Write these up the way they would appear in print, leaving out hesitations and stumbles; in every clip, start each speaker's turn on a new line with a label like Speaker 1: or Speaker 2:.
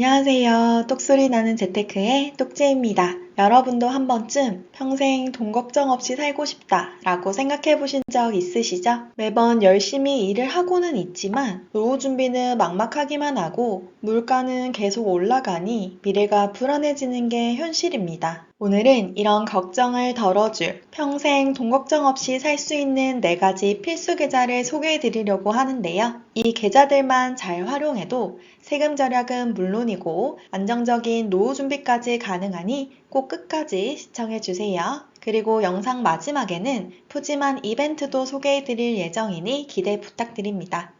Speaker 1: 안녕하세요. 똑소리 나는 재테크의 똑재입니다. 여러분도 한 번쯤 평생 돈 걱정 없이 살고 싶다 라고 생각해 보신 적 있으시죠? 매번 열심히 일을 하고는 있지만 노후 준비는 막막하기만 하고 물가는 계속 올라가니 미래가 불안해지는 게 현실입니다. 오늘은 이런 걱정을 덜어줄 평생 돈 걱정 없이 살 수 있는 4가지 필수 계좌를 소개해 드리려고 하는데요. 이 계좌들만 잘 활용해도 세금 절약은 물론이고 안정적인 노후 준비까지 가능하니 꼭 끝까지 시청해 주세요. 그리고 영상 마지막에는 푸짐한 이벤트도 소개해 드릴 예정이니 기대 부탁드립니다.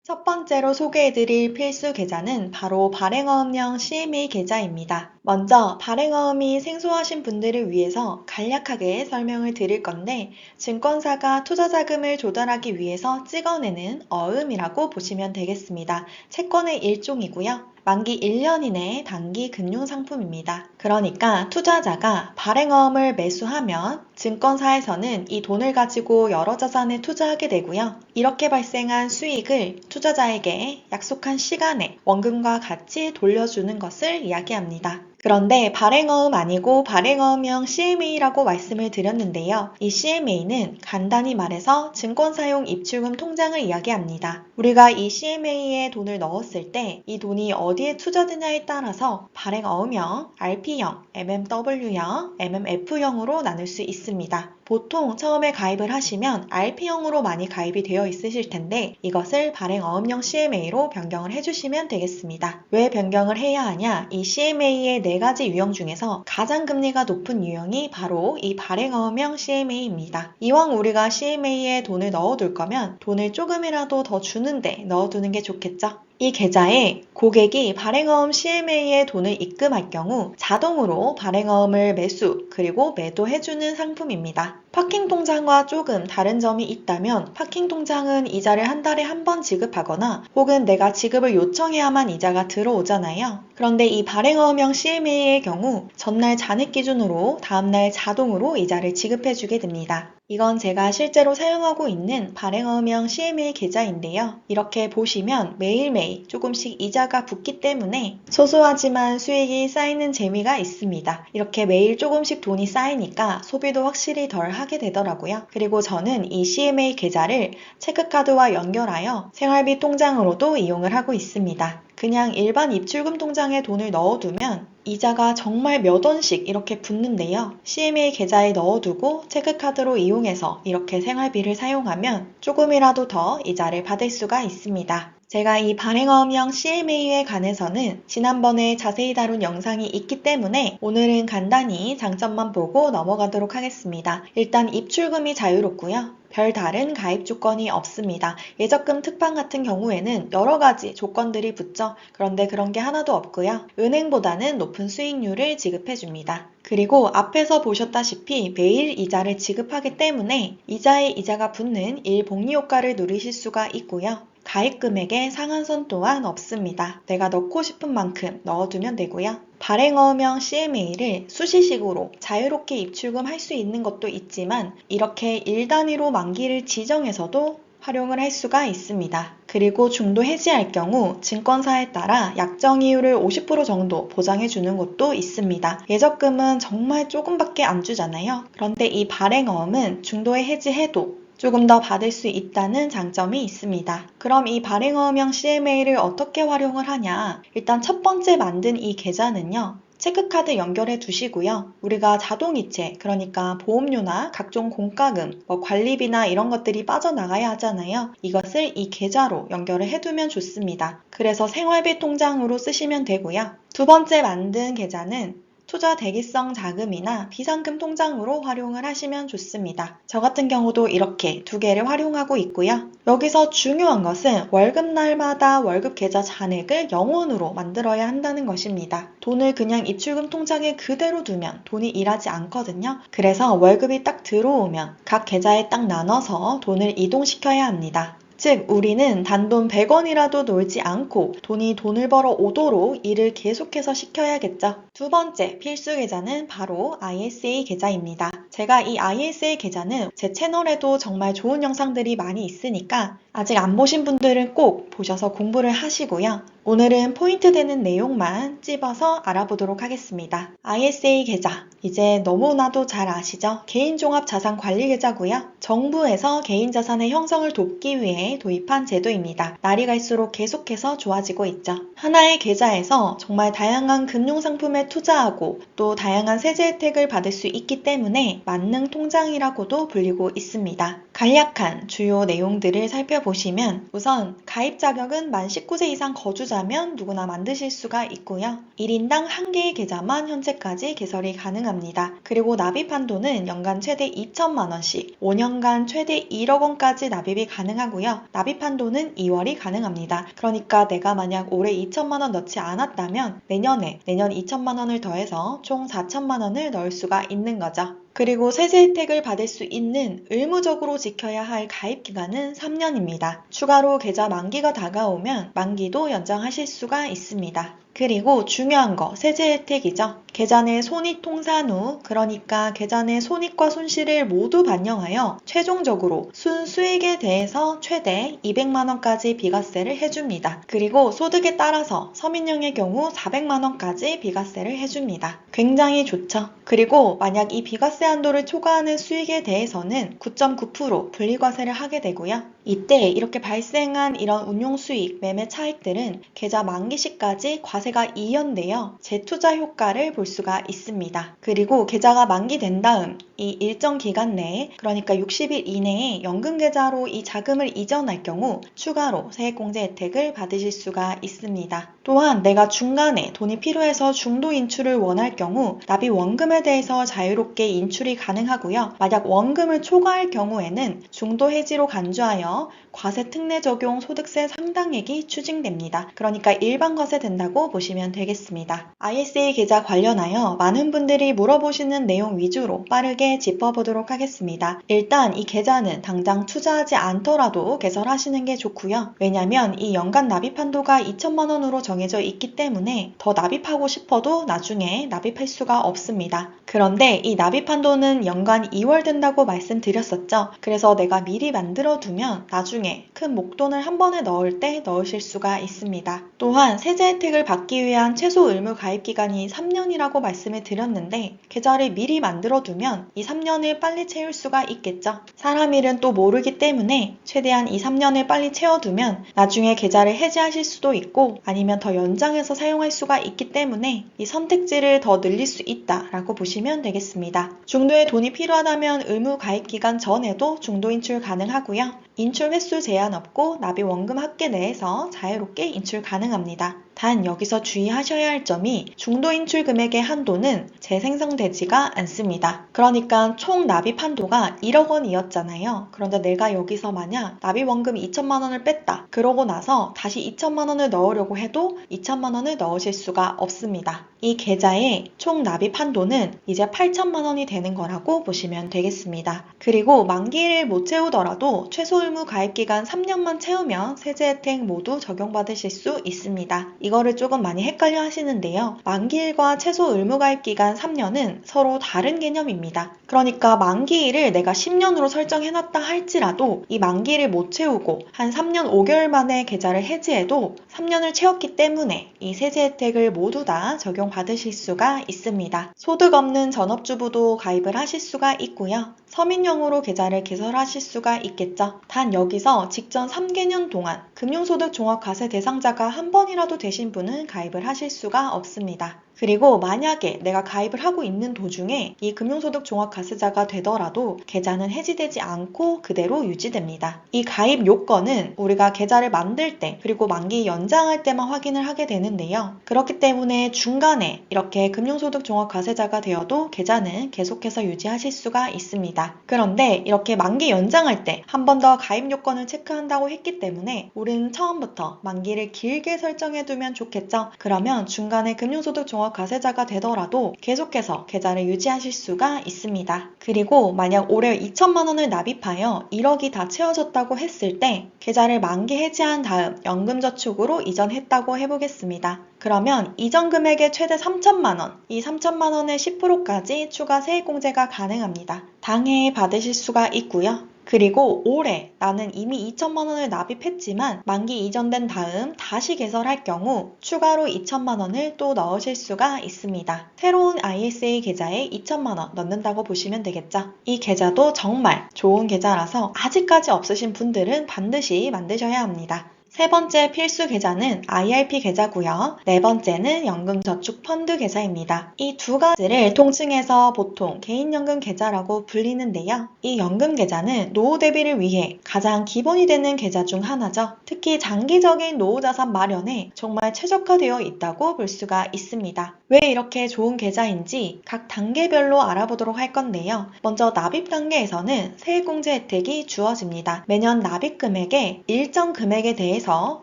Speaker 1: 첫 번째로 소개해드릴 필수 계좌는 바로 발행어음형 CMA 계좌입니다. 먼저 발행어음이 생소하신 분들을 위해서 간략하게 설명을 드릴 건데 증권사가 투자자금을 조달하기 위해서 찍어내는 어음이라고 보시면 되겠습니다. 채권의 일종이고요. 만기 1년 이내 단기 금융상품입니다. 그러니까 투자자가 발행어음을 매수하면 증권사에서는 이 돈을 가지고 여러 자산에 투자하게 되고요. 이렇게 발생한 수익을 투자자에게 약속한 시간에 원금과 같이 돌려주는 것을 이야기합니다. 그런데 발행어음 아니고 발행어음형 CMA라고 말씀을 드렸는데요. 이 CMA는 간단히 말해서 증권사용 입출금 통장을 이야기합니다. 우리가 이 CMA에 돈을 넣었을 때 이 돈이 어디에 투자되냐에 따라서 발행어음형, RP형, MMW형, MMF형으로 나눌 수 있습니다. 보통 처음에 가입을 하시면 RP형으로 많이 가입이 되어 있으실 텐데 이것을 발행어음형 CMA로 변경을 해주시면 되겠습니다. 왜 변경을 해야 하냐? 이 CMA의 4가지 유형 중에서 가장 금리가 높은 유형이 바로 이 발행어음형 CMA입니다. 이왕 우리가 CMA에 돈을 넣어둘 거면 돈을 조금이라도 더 주는데 넣어두는 게 좋겠죠? 이 계좌에 고객이 발행어음 CMA에 돈을 입금할 경우 자동으로 발행어음을 매수 그리고 매도해주는 상품입니다. 파킹 통장과 조금 다른 점이 있다면 파킹 통장은 이자를 한 달에 한 번 지급하거나 혹은 내가 지급을 요청해야만 이자가 들어오잖아요. 그런데 이 발행어음형 CMA의 경우 전날 잔액 기준으로 다음날 자동으로 이자를 지급해주게 됩니다. 이건 제가 실제로 사용하고 있는 발행어음형 CMA 계좌인데요. 이렇게 보시면 매일매일 조금씩 이자가 붙기 때문에 소소하지만 수익이 쌓이는 재미가 있습니다. 이렇게 매일 조금씩 돈이 쌓이니까 소비도 확실히 덜 하게 되더라고요. 그리고 저는 이 CMA 계좌를 체크카드와 연결하여 생활비 통장으로도 이용을 하고 있습니다. 그냥 일반 입출금 통장에 돈을 넣어두면 이자가 정말 몇 원씩 이렇게 붙는데요. CMA 계좌에 넣어두고 체크카드로 이용해서 이렇게 생활비를 사용하면 조금이라도 더 이자를 받을 수가 있습니다. 제가 이 발행어음형 CMA에 관해서는 지난번에 자세히 다룬 영상이 있기 때문에 오늘은 간단히 장점만 보고 넘어가도록 하겠습니다. 일단 입출금이 자유롭고요. 별다른 가입 조건이 없습니다. 예적금 특판 같은 경우에는 여러 가지 조건들이 붙죠. 그런데 그런 게 하나도 없고요. 은행보다는 높은 수익률을 지급해줍니다. 그리고 앞에서 보셨다시피 매일 이자를 지급하기 때문에 이자에 이자가 붙는 일복리 효과를 누리실 수가 있고요. 가입 금액의 상한선 또한 없습니다. 내가 넣고 싶은 만큼 넣어두면 되고요. 발행어음형 CMA를 수시식으로 자유롭게 입출금할 수 있는 것도 있지만 이렇게 일 단위로 만기를 지정해서도 활용을 할 수가 있습니다. 그리고 중도 해지할 경우 증권사에 따라 약정 이율을 50% 정도 보장해 주는 곳도 있습니다. 예적금은 정말 조금밖에 안 주잖아요. 그런데 이 발행어음은 중도에 해지해도 조금 더 받을 수 있다는 장점이 있습니다. 그럼 이 발행어음형 CMA를 어떻게 활용을 하냐? 일단 첫 번째 만든 이 계좌는요. 체크카드 연결해 두시고요. 우리가 자동이체, 그러니까 보험료나 각종 공과금, 관리비나 이런 것들이 빠져나가야 하잖아요. 이것을 이 계좌로 연결을 해두면 좋습니다. 그래서 생활비 통장으로 쓰시면 되고요. 두 번째 만든 계좌는 투자 대기성 자금이나 비상금 통장으로 활용을 하시면 좋습니다. 저 같은 경우도 이렇게 2개를 활용하고 있고요. 여기서 중요한 것은 월급날마다 월급 계좌 잔액을 0원으로 만들어야 한다는 것입니다. 돈을 그냥 입출금 통장에 그대로 두면 돈이 일하지 않거든요. 그래서 월급이 딱 들어오면 각 계좌에 딱 나눠서 돈을 이동시켜야 합니다. 즉 우리는 단돈 100원이라도 놀지 않고 돈을 벌어 오도록 일을 계속해서 시켜야겠죠. 두 번째 필수 계좌는 바로 ISA 계좌입니다. 제가 이 ISA 계좌는 제 채널에도 정말 좋은 영상들이 많이 있으니까 아직 안 보신 분들은 꼭 보셔서 공부를 하시고요. 오늘은 포인트 되는 내용만 찝어서 알아보도록 하겠습니다. ISA 계좌, 이제 너무나도 잘 아시죠? 개인종합자산관리계좌고요. 정부에서 개인자산의 형성을 돕기 위해 도입한 제도입니다. 날이 갈수록 계속해서 좋아지고 있죠. 하나의 계좌에서 정말 다양한 금융상품에 투자하고 또 다양한 세제 혜택을 받을 수 있기 때문에 만능통장이라고도 불리고 있습니다. 간략한 주요 내용들을 살펴보시면 우선 가입 자격은 만 19세 이상 거주자면 누구나 만드실 수가 있고요. 1인당 1개의 계좌만 현재까지 개설이 가능합니다. 그리고 납입 한도는 연간 최대 2천만 원씩 5년간 최대 1억 원까지 납입이 가능하고요. 납입 한도는 2월이 가능합니다. 그러니까 내가 만약 올해 2천만 원 넣지 않았다면 내년 2천만 원을 더해서 총 4천만 원을 넣을 수가 있는 거죠. 그리고 세제 혜택을 받을 수 있는 의무적으로 지켜야 할 가입 기간은 3년입니다. 추가로 계좌 만기가 다가오면 만기도 연장하실 수가 있습니다. 그리고 중요한 거 세제 혜택이죠. 계좌 내 손익통산 후, 그러니까 계좌 내 손익과 손실을 모두 반영하여 최종적으로 순수익에 대해서 최대 200만 원까지 비과세를 해줍니다. 그리고 소득에 따라서 서민형의 경우 400만 원까지 비과세를 해줍니다. 굉장히 좋죠. 그리고 만약 이 비과세 한도를 초과하는 수익에 대해서는 9.9% 분리과세를 하게 되고요. 이때 이렇게 발생한 이런 운용수익, 매매 차익들은 계좌 만기 시까지 과세가 이연되어 재투자 효과를 볼 수가 있습니다. 그리고 계좌가 만기된 다음 이 일정 기간 내에, 그러니까 60일 이내에 연금계좌로 이 자금을 이전할 경우 추가로 세액공제 혜택을 받으실 수가 있습니다. 또한 내가 중간에 돈이 필요해서 중도 인출을 원할 경우 납입 원금에 대해서 자유롭게 인출이 가능하고요. 만약 원금을 초과할 경우에는 중도 해지로 간주하여 과세 특례 적용 소득세 상당액이 추징됩니다. 그러니까 일반 과세 된다고 보시면 되겠습니다. ISA 계좌 관련하여 많은 분들이 물어보시는 내용 위주로 빠르게 짚어보도록 하겠습니다. 일단 이 계좌는 당장 투자하지 않더라도 개설하시는 게 좋고요. 왜냐하면 이 연간 납입 한도가 2천만 원으로 정해져 있기 때문에 더 납입하고 싶어도 나중에 납입할 수가 없습니다. 그런데 이 납입 한도는 연간 2월 된다고 말씀드렸었죠. 그래서 내가 미리 만들어 두면 나중에 큰 목돈을 한 번에 넣을 때 넣으실 수가 있습니다. 또한 세제 혜택을 받기 위한 최소 의무 가입 기간이 3년이라고 말씀을 드렸는데 계좌를 미리 만들어 두면 이 3년을 빨리 채울 수가 있겠죠. 사람 일은 또 모르기 때문에 최대한 이 3년을 빨리 채워두면 나중에 계좌를 해지하실 수도 있고 아니면 더 연장해서 사용할 수가 있기 때문에 이 선택지를 더 늘릴 수 있다라고 보시면 되겠습니다. 중도에 돈이 필요하다면 의무 가입 기간 전에도 중도 인출 가능하고요. 인출 횟수 제한 없고 납입 원금 합계 내에서 자유롭게 인출 가능합니다. 단 여기서 주의하셔야 할 점이 중도 인출 금액의 한도는 재생성되지가 않습니다. 그러니까 총 납입 한도가 1억 원이었잖아요. 그런데 내가 여기서 만약 납입 원금 2천만 원을 뺐다. 그러고 나서 다시 2천만 원을 넣으려고 해도 2천만 원을 넣으실 수가 없습니다. 이 계좌의 총 납입 한도는 이제 8천만 원이 되는 거라고 보시면 되겠습니다. 그리고 만기를 못 채우더라도 최소 의무 가입 기간 3년만 채우면 세제 혜택 모두 적용받으실 수 있습니다. 이거를 조금 많이 헷갈려 하시는데요. 만기일과 최소 의무 가입 기간 3년은 서로 다른 개념입니다. 그러니까 만기일을 내가 10년으로 설정해놨다 할지라도 이 만기일을 못 채우고 한 3년 5개월 만에 계좌를 해지해도 3년을 채웠기 때문에 이 세제 혜택을 모두 다 적용받으실 수가 있습니다. 소득 없는 전업주부도 가입을 하실 수가 있고요. 서민용으로 계좌를 개설하실 수가 있겠죠. 단 여기서 직전 3개년 동안 금융소득 종합과세 대상자가 한 번이라도 되신 분은 가입을 하실 수가 없습니다. 그리고 만약에 내가 가입을 하고 있는 도중에 이 금융소득 종합과세자가 되더라도 계좌는 해지되지 않고 그대로 유지됩니다. 이 가입 요건은 우리가 계좌를 만들 때 그리고 만기 연장할 때만 확인을 하게 되는데요. 그렇기 때문에 중간에 이렇게 금융소득 종합과세자가 되어도 계좌는 계속해서 유지하실 수가 있습니다. 그런데 이렇게 만기 연장할 때 한 번 더 가입 요건을 체크한다고 했기 때문에 우리는 처음부터 만기를 길게 설정해두면 하셨으면 좋겠죠. 그러면 중간에 금융소득 종합과세자가 되더라도 계속해서 계좌를 유지하실 수가 있습니다. 그리고 만약 올해 2천만 원을 납입하여 1억이 다 채워졌다고 했을 때 계좌를 만기 해지한 다음 연금저축으로 이전했다고 해보겠습니다. 그러면 이전 금액의 최대 3천만 원, 이 3천만 원의 10%까지 추가 세액공제가 가능합니다. 당해에 받으실 수가 있고요. 그리고 올해 나는 이미 2천만 원을 납입했지만 만기 이전된 다음 다시 개설할 경우 추가로 2천만 원을 또 넣으실 수가 있습니다. 새로운 ISA 계좌에 2천만 원 넣는다고 보시면 되겠죠. 이 계좌도 정말 좋은 계좌라서 아직까지 없으신 분들은 반드시 만드셔야 합니다. 세 번째 필수 계좌는 IRP 계좌고요. 네 번째는 연금저축펀드 계좌입니다. 이 두 가지를 통칭해서 보통 개인연금 계좌라고 불리는데요. 이 연금 계좌는 노후 대비를 위해 가장 기본이 되는 계좌 중 하나죠. 특히 장기적인 노후 자산 마련에 정말 최적화되어 있다고 볼 수가 있습니다. 왜 이렇게 좋은 계좌인지 각 단계별로 알아보도록 할 건데요. 먼저 납입 단계에서는 세액공제 혜택이 주어집니다. 매년 납입 금액의 일정 금액에 대해서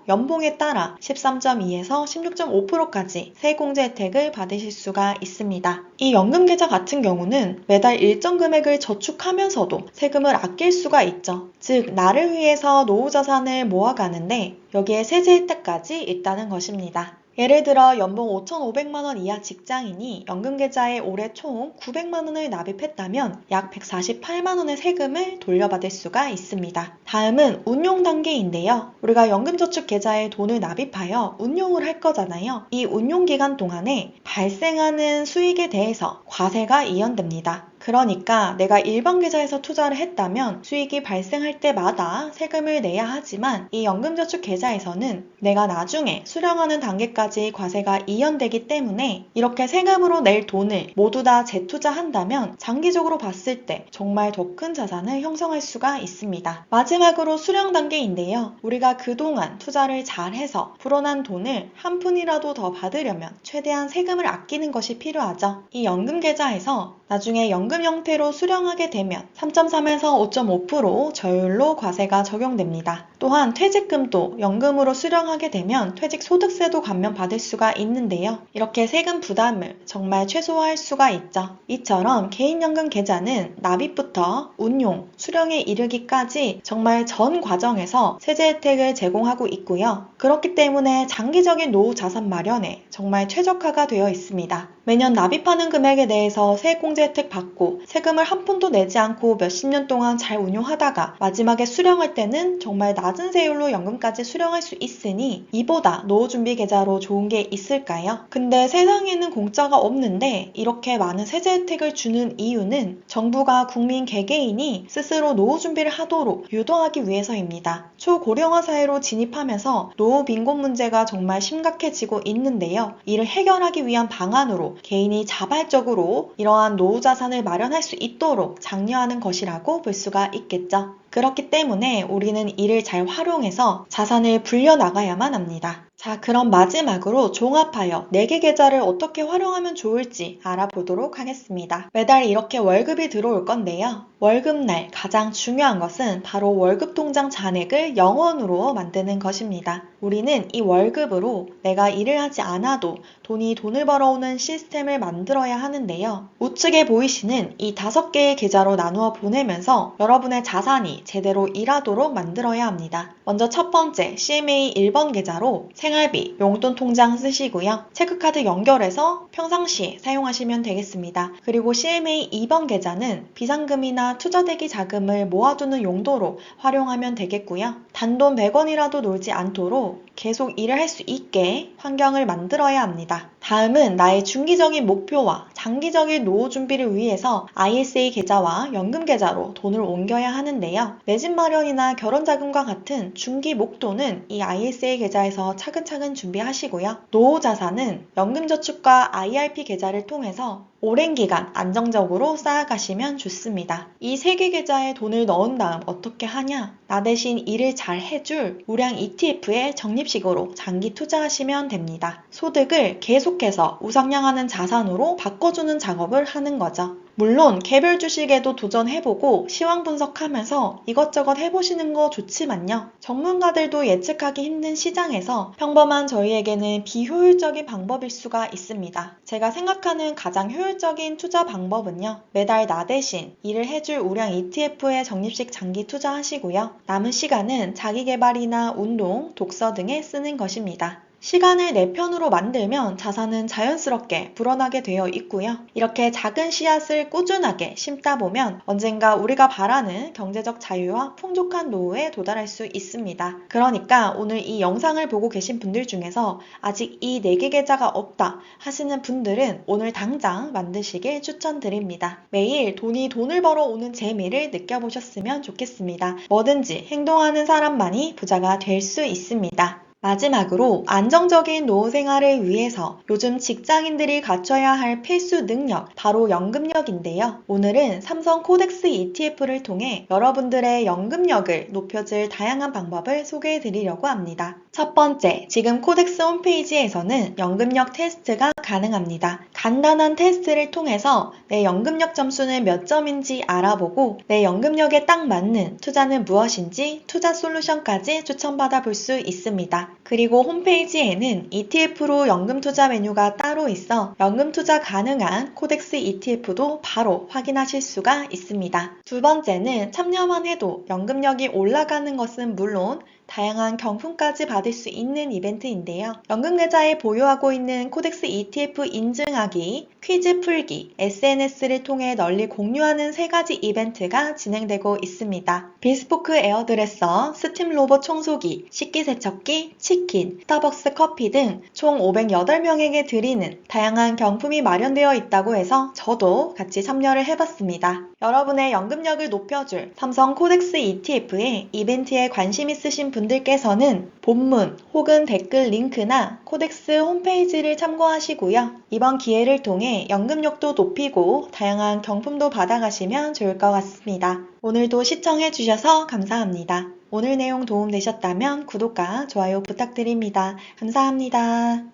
Speaker 1: 연봉에 따라 13.2에서 16.5%까지 세액공제 혜택을 받으실 수가 있습니다. 이 연금계좌 같은 경우는 매달 일정 금액을 저축하면서도 세금을 아낄 수가 있죠. 즉 나를 위해서 노후 자산을 모아가는데 여기에 세제 혜택까지 있다는 것입니다. 예를 들어 연봉 5,500만 원 이하 직장인이 연금계좌에 올해 총 900만 원을 납입했다면 약 148만 원의 세금을 돌려받을 수가 있습니다. 다음은 운용 단계인데요. 우리가 연금저축계좌에 돈을 납입하여 운용을 할 거잖아요. 이 운용 기간 동안에 발생하는 수익에 대해서 과세가 이연됩니다. 그러니까 내가 일반 계좌에서 투자를 했다면 수익이 발생할 때마다 세금을 내야 하지만 이 연금저축 계좌에서는 내가 나중에 수령하는 단계까지 과세가 이연되기 때문에 이렇게 세금으로 낼 돈을 모두 다 재투자한다면 장기적으로 봤을 때 정말 더 큰 자산을 형성할 수가 있습니다. 마지막으로 수령 단계인데요. 우리가 그동안 투자를 잘해서 불어난 돈을 한 푼이라도 더 받으려면 최대한 세금을 아끼는 것이 필요하죠. 이 연금계좌에서 나중에 연금 형태로 수령하게 되면 3.3에서 5.5% 저율로 과세가 적용됩니다. 또한 퇴직금도 연금으로 수령하게 되면 퇴직소득세도 감면받을 수가 있는데요. 이렇게 세금 부담을 정말 최소화할 수가 있죠. 이처럼 개인연금 계좌는 납입부터 운용, 수령에 이르기까지 정말 전 과정에서 세제 혜택을 제공하고 있고요. 그렇기 때문에 장기적인 노후 자산 마련에 정말 최적화가 되어 있습니다. 매년 납입하는 금액에 대해서 세액공제 혜택 받고 세금을 한 푼도 내지 않고 몇십 년 동안 잘 운용하다가 마지막에 수령할 때는 정말 낮은 세율로 연금까지 수령할 수 있으니 이보다 노후준비 계좌로 좋은 게 있을까요? 근데 세상에는 공짜가 없는데 이렇게 많은 세제 혜택을 주는 이유는 정부가 국민 개개인이 스스로 노후 준비를 하도록 유도하기 위해서입니다. 초고령화 사회로 진입하면서 노후 빈곤 문제가 정말 심각해지고 있는데요. 이를 해결하기 위한 방안으로 개인이 자발적으로 이러한 노후 자산을 마련할 수 있도록 장려하는 것이라고 볼 수가 있겠죠. 그렇기 때문에 우리는 이를 잘 활용해서 자산을 불려나가야만 합니다. 자, 그럼 마지막으로 종합하여 4개 계좌를 어떻게 활용하면 좋을지 알아보도록 하겠습니다. 매달 이렇게 월급이 들어올 건데요. 월급날 가장 중요한 것은 바로 월급 통장 잔액을 0원으로 만드는 것입니다. 우리는 이 월급으로 내가 일을 하지 않아도 돈을 벌어오는 시스템을 만들어야 하는데요. 우측에 보이시는 이 5개의 계좌로 나누어 보내면서 여러분의 자산이 제대로 일하도록 만들어야 합니다. 먼저 첫 번째 CMA 1번 계좌로 생활비, 용돈 통장 쓰시고요. 체크카드 연결해서 평상시에 사용하시면 되겠습니다. 그리고 CMA 2번 계좌는 비상금이나 투자대기 자금을 모아두는 용도로 활용하면 되겠고요. 단돈 100원이라도 놀지 않도록 계속 일을 할 수 있게 환경을 만들어야 합니다. 다음은 나의 중기적인 목표와 장기적인 노후 준비를 위해서 ISA 계좌와 연금 계좌로 돈을 옮겨야 하는데요. 내 집 마련이나 결혼 자금과 같은 중기 목돈은 이 ISA 계좌에서 차근차근 준비하시고요. 노후 자산은 연금저축과 IRP 계좌를 통해서 오랜 기간 안정적으로 쌓아가시면 좋습니다. 이 3개 계좌에 돈을 넣은 다음 어떻게 하냐? 나 대신 일을 잘 해줄 우량 ETF에 적립식으로 장기 투자하시면 됩니다. 소득을 계속해서 우상향하는 자산으로 바꿔주는 작업을 하는 거죠. 물론 개별 주식에도 도전해보고 시황 분석하면서 이것저것 해보시는 거 좋지만요. 전문가들도 예측하기 힘든 시장에서 평범한 저희에게는 비효율적인 방법일 수가 있습니다. 제가 생각하는 가장 효율적인 투자 방법은요. 매달 나 대신 일을 해줄 우량 ETF에 적립식 장기 투자하시고요. 남은 시간은 자기계발이나 운동, 독서 등에 쓰는 것입니다. 시간을 내 편으로 만들면 자산은 자연스럽게 불어나게 되어 있고요. 이렇게 작은 씨앗을 꾸준하게 심다 보면 언젠가 우리가 바라는 경제적 자유와 풍족한 노후에 도달할 수 있습니다. 그러니까 오늘 이 영상을 보고 계신 분들 중에서 아직 이 4개 계좌가 없다 하시는 분들은 오늘 당장 만드시길 추천드립니다. 매일 돈을 벌어오는 재미를 느껴보셨으면 좋겠습니다. 뭐든지 행동하는 사람만이 부자가 될 수 있습니다. 마지막으로 안정적인 노후 생활을 위해서 요즘 직장인들이 갖춰야 할 필수 능력, 바로 연금력인데요. 오늘은 삼성 코덱스 ETF를 통해 여러분들의 연금력을 높여줄 다양한 방법을 소개해 드리려고 합니다. 첫 번째, 지금 코덱스 홈페이지에서는 연금력 테스트가 가능합니다. 간단한 테스트를 통해서 내 연금력 점수는 몇 점인지 알아보고 내 연금력에 딱 맞는 투자는 무엇인지 투자 솔루션까지 추천받아 볼 수 있습니다. 그리고 홈페이지에는 ETF로 연금 투자 메뉴가 따로 있어 연금 투자 가능한 코덱스 ETF도 바로 확인하실 수가 있습니다. 두 번째는 참여만 해도 연금력이 올라가는 것은 물론 다양한 경품까지 받을 수 있는 이벤트인데요. 연금계좌에 보유하고 있는 코덱스 ETF 인증하기, 퀴즈 풀기, SNS를 통해 널리 공유하는 3가지 이벤트가 진행되고 있습니다. 비스포크 에어드레서, 스팀 로봇 청소기, 식기세척기, 치킨, 스타벅스 커피 등 총 508명에게 드리는 다양한 경품이 마련되어 있다고 해서 저도 같이 참여를 해봤습니다. 여러분의 연금력을 높여줄 삼성 코덱스 ETF의 이벤트에 관심 있으신 분들께서는 본문 혹은 댓글 링크나 코덱스 홈페이지를 참고하시고요. 이번 기회를 통해 연금력도 높이고 다양한 경품도 받아가시면 좋을 것 같습니다. 오늘도 시청해주셔서 감사합니다. 오늘 내용 도움되셨다면 구독과 좋아요 부탁드립니다. 감사합니다.